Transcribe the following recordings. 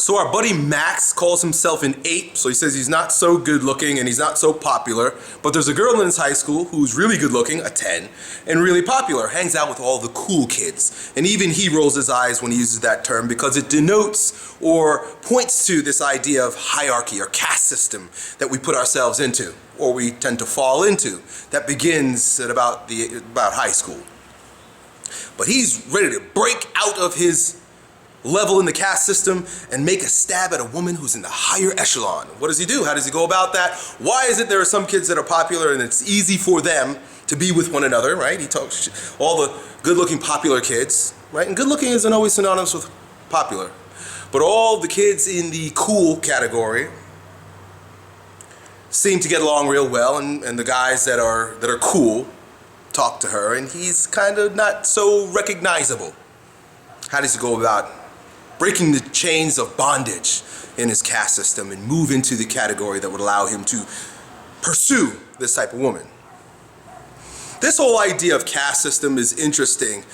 So our buddy Max calls himself an 8, so he says he's not so good looking and he's not so popular, but there's a girl in his high school who's really good looking, a 10, and really popular, hangs out with all the cool kids. And even he rolls his eyes when he uses that term because it denotes or points to this idea of hierarchy or caste system that we put ourselves into, or we tend to fall into, that begins at about high school. But he's ready to break out of his level in the caste system and make a stab at a woman who's in the higher echelon. What does he do? How does he go about that? Why is it there are some kids that are popular and it's easy for them to be with one another, right? He talks all the good-looking popular kids, right? And good-looking isn't always synonymous with popular. But all the kids in the cool category seem to get along real well, and the guys that are cool talk to her, and he's kind of not so recognizable. How does he go about breaking the chains of bondage in his caste system and move into the category that would allow him to pursue this type of woman? This whole idea of caste system is interesting,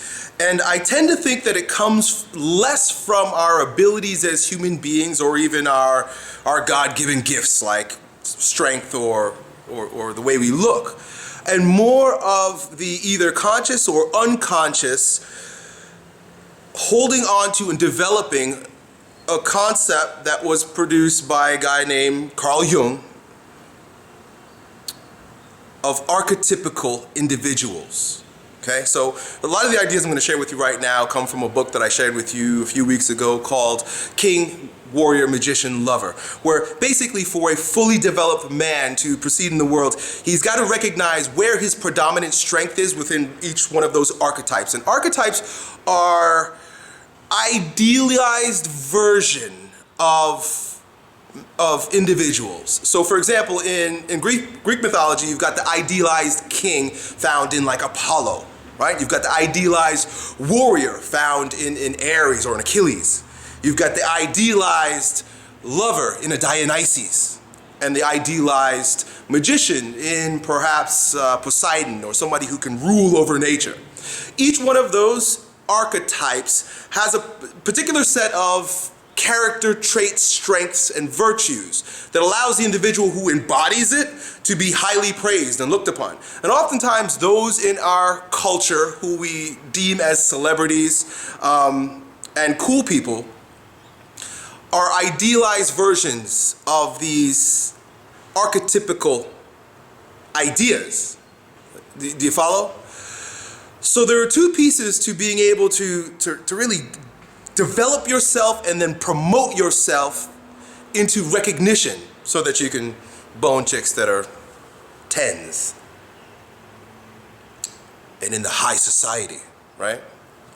and I tend to think that it comes less from our abilities as human beings or even our God-given gifts like strength or the way we look, and more of the either conscious or unconscious holding on to and developing a concept that was produced by a guy named Carl Jung of archetypical individuals. Okay, so a lot of the ideas I'm going to share with you right now come from a book that I shared with you a few weeks ago called King, Warrior, Magician, Lover, where basically for a fully developed man to proceed in the world, he's got to recognize where his predominant strength is within each one of those archetypes. And archetypes are idealized version of individuals. So for example, in Greek mythology, you've got the idealized king found in like Apollo, right? You've got the idealized warrior found in Ares or in Achilles. You've got the idealized lover in a Dionysus, and the idealized magician in perhaps Poseidon, or somebody who can rule over nature. Each one of those archetypes has a particular set of character traits, strengths, and virtues that allows the individual who embodies it to be highly praised and looked upon. And oftentimes those in our culture who we deem as celebrities and cool people are idealized versions of these archetypical ideas. Do you follow? So there are two pieces to being able to really develop yourself and then promote yourself into recognition so that you can bone chicks that are 10s and in the high society, right?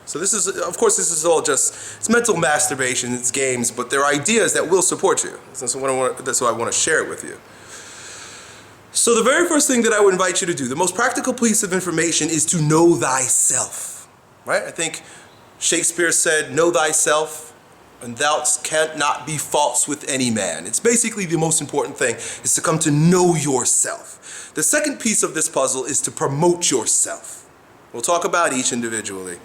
So this is, of course, this is all just, it's mental masturbation, it's games, but there are ideas that will support you. That's why I want to share it with you. So the very first thing that I would invite you to do, the most practical piece of information, is to know thyself, right? I think Shakespeare said, know thyself, and thou canst not be false with any man. It's basically the most important thing, is to come to know yourself. The second piece of this puzzle is to promote yourself. We'll talk about each individually.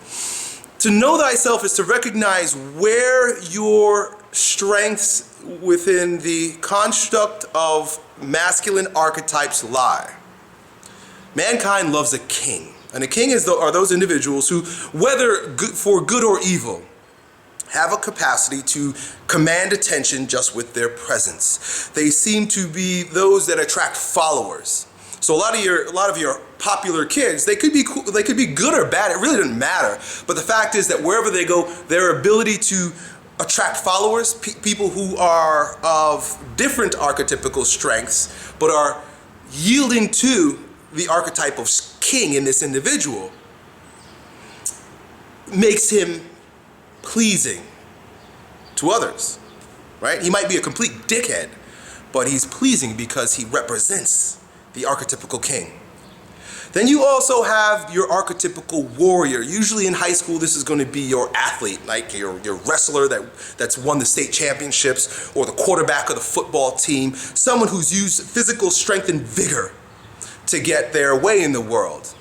To know thyself is to recognize where your strengths within the construct of masculine archetypes lie. Mankind loves a king, and a king are those individuals who, whether for good or evil, have a capacity to command attention just with their presence. They seem to be those that attract followers. So a lot of your popular kids, they could be cool, they could be good or bad. It really doesn't matter. But the fact is that wherever they go, their ability to attract followers, people who are of different archetypical strengths, but are yielding to the archetype of king in this individual, makes him pleasing to others, right? He might be a complete dickhead, but he's pleasing because he represents the archetypical king. Then you also have your archetypical warrior. Usually in high school, this is going to be your athlete, like your wrestler that's won the state championships, or the quarterback of the football team, someone who's used physical strength and vigor to get their way in the world.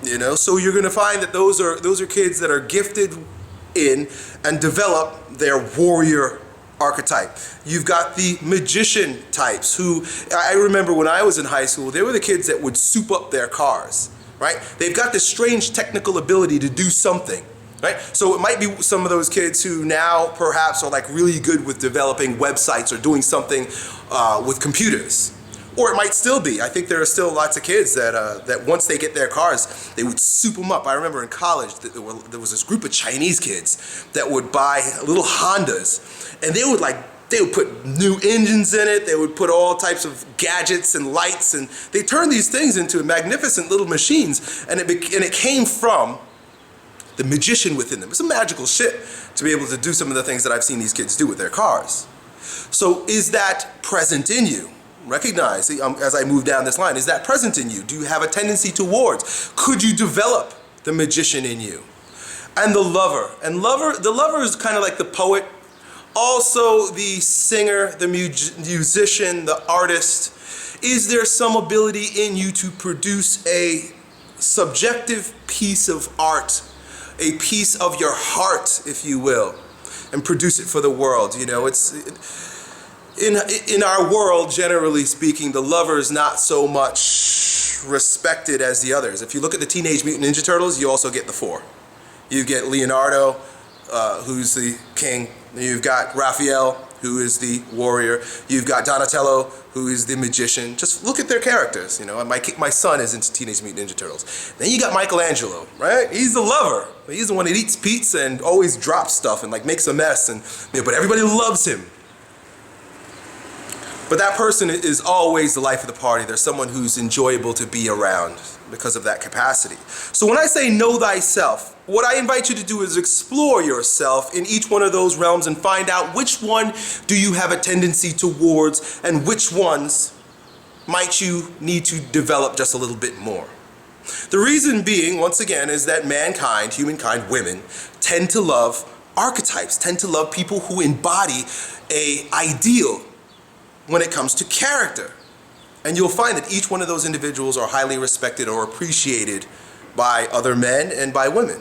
You know, so you're going to find that those are kids that are gifted in and develop their warrior archetype. You've got the magician types who, I remember when I was in high school, they were the kids that would soup up their cars, right? They've got this strange technical ability to do something, right? So it might be some of those kids who now perhaps are like really good with developing websites or doing something with computers. Or it might still be. I think there are still lots of kids that once they get their cars, they would soup them up. I remember in college that there was this group of Chinese kids that would buy little Hondas, and they would put new engines in it. They would put all types of gadgets and lights, and they turned these things into magnificent little machines. And it came from the magician within them. It's a magical shit to be able to do some of the things that I've seen these kids do with their cars. So is that present in you? Recognize, as I move down this line, is that present in you? Do you have a tendency towards? Could you develop the magician in you? And the lover. And the lover is kind of like the poet, also the singer, the musician, the artist. Is there some ability in you to produce a subjective piece of art, a piece of your heart, if you will, and produce it for the world? You know, in our world, generally speaking, the lover is not so much respected as the others. If you look at the Teenage Mutant Ninja Turtles, you also get the four. You get Leonardo, who's the king. You've got Raphael, who is the warrior. You've got Donatello, who is the magician. Just look at their characters. You know, my son is into Teenage Mutant Ninja Turtles. Then you got Michelangelo, right? He's the lover. He's the one that eats pizza and always drops stuff and like makes a mess, and but everybody loves him. But that person is always the life of the party. There's someone who's enjoyable to be around because of that capacity. So when I say know thyself, what I invite you to do is explore yourself in each one of those realms and find out which one do you have a tendency towards and which ones might you need to develop just a little bit more. The reason being, once again, is that mankind, humankind, women, tend to love archetypes, tend to love people who embody an ideal when it comes to character. And you'll find that each one of those individuals are highly respected or appreciated by other men and by women.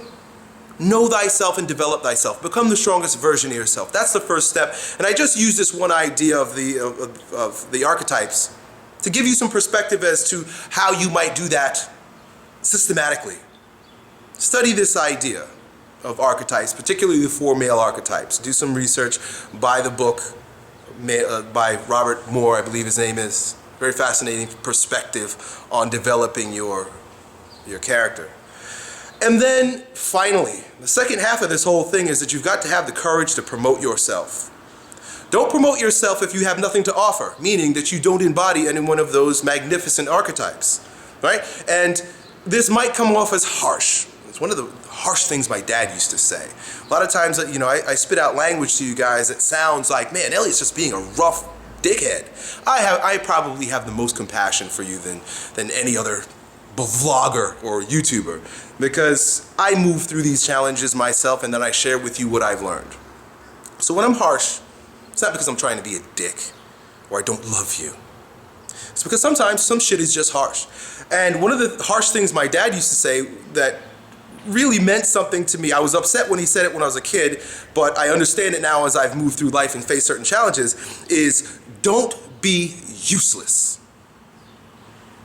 Know thyself and develop thyself. Become the strongest version of yourself. That's the first step. And I just use this one idea of the archetypes to give you some perspective as to how you might do that systematically. Study this idea of archetypes, particularly the 4 male archetypes. Do some research, buy the book by Robert Moore, I believe his name is. Very fascinating perspective on developing your character. And then finally, the second half of this whole thing is that you've got to have the courage to promote yourself. Don't promote yourself if you have nothing to offer, meaning that you don't embody any one of those magnificent archetypes, right? And this might come off as harsh. It's one of the harsh things my dad used to say. A lot of times, you know, I spit out language to you guys that sounds like, man, Elliot's just being a rough dickhead. I probably have the most compassion for you than any other vlogger or YouTuber, because I move through these challenges myself and then I share with you what I've learned. So when I'm harsh, it's not because I'm trying to be a dick or I don't love you. It's because sometimes some shit is just harsh. And one of the harsh things my dad used to say that really meant something to me, I was upset when he said it when I was a kid, but I understand it now as I've moved through life and faced certain challenges, is don't be useless.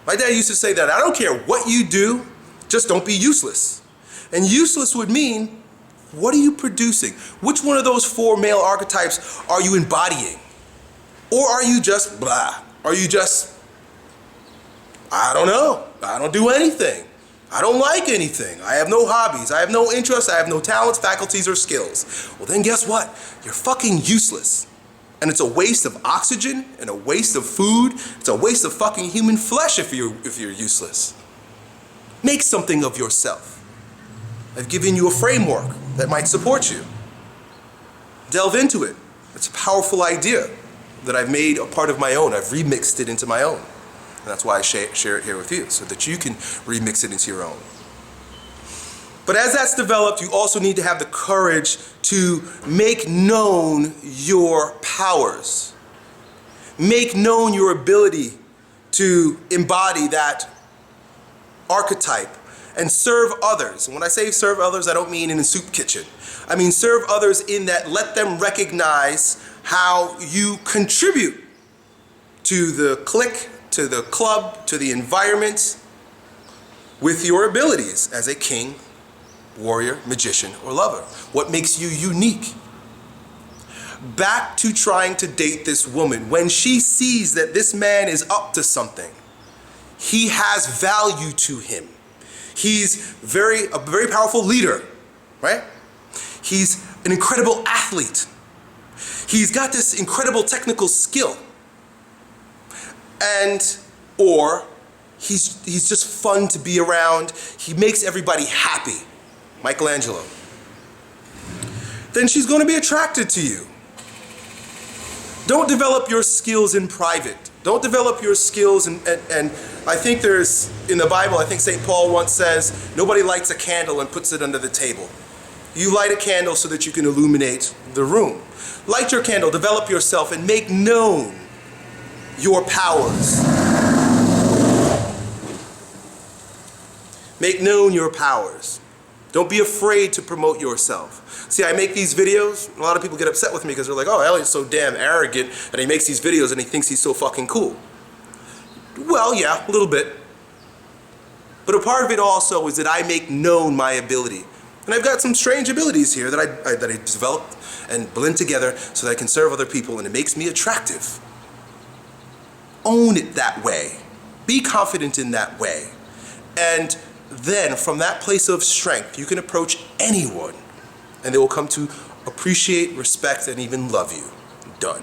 My dad used to say that, I don't care what you do, just don't be useless. And useless would mean, what are you producing? Which one of those 4 male archetypes are you embodying? Or are you just blah? Are you just, I don't know, I don't do anything. I don't like anything. I have no hobbies. I have no interests. I have no talents, faculties, or skills. Well, then guess what? You're fucking useless. And it's a waste of oxygen and a waste of food. It's a waste of fucking human flesh if you're useless. Make something of yourself. I've given you a framework that might support you. Delve into it. It's a powerful idea that I've made a part of my own. I've remixed it into my own. And that's why I share it here with you, so that you can remix it into your own. But as that's developed, you also need to have the courage to make known your powers. Make known your ability to embody that archetype and serve others. And when I say serve others, I don't mean in a soup kitchen. I mean serve others in that let them recognize how you contribute to the clique, to the club, to the environment with your abilities as a king, warrior, magician, or lover. What makes you unique? Back to trying to date this woman. When she sees that this man is up to something, he has value to him. He's a very powerful leader, right? He's an incredible athlete. He's got this incredible technical skill. Or he's just fun to be around. He makes everybody happy. Michelangelo. Then she's going to be attracted to you. Don't develop your skills in private. Don't develop your skills and I think there's, in the Bible, I think St. Paul once says, nobody lights a candle and puts it under the table. You light a candle so that you can illuminate the room. Light your candle, develop yourself, and make known your powers. Make known your powers. Don't be afraid to promote yourself. See, I make these videos, a lot of people get upset with me because they're like, oh, Elliot's so damn arrogant and he makes these videos and he thinks he's so fucking cool. Well, yeah, a little bit. But a part of it also is that I make known my ability. And I've got some strange abilities here that I developed and blend together so that I can serve other people, and it makes me attractive. Own it that way. Be confident in that way. And then from that place of strength, you can approach anyone and they will come to appreciate, respect, and even love you. Done.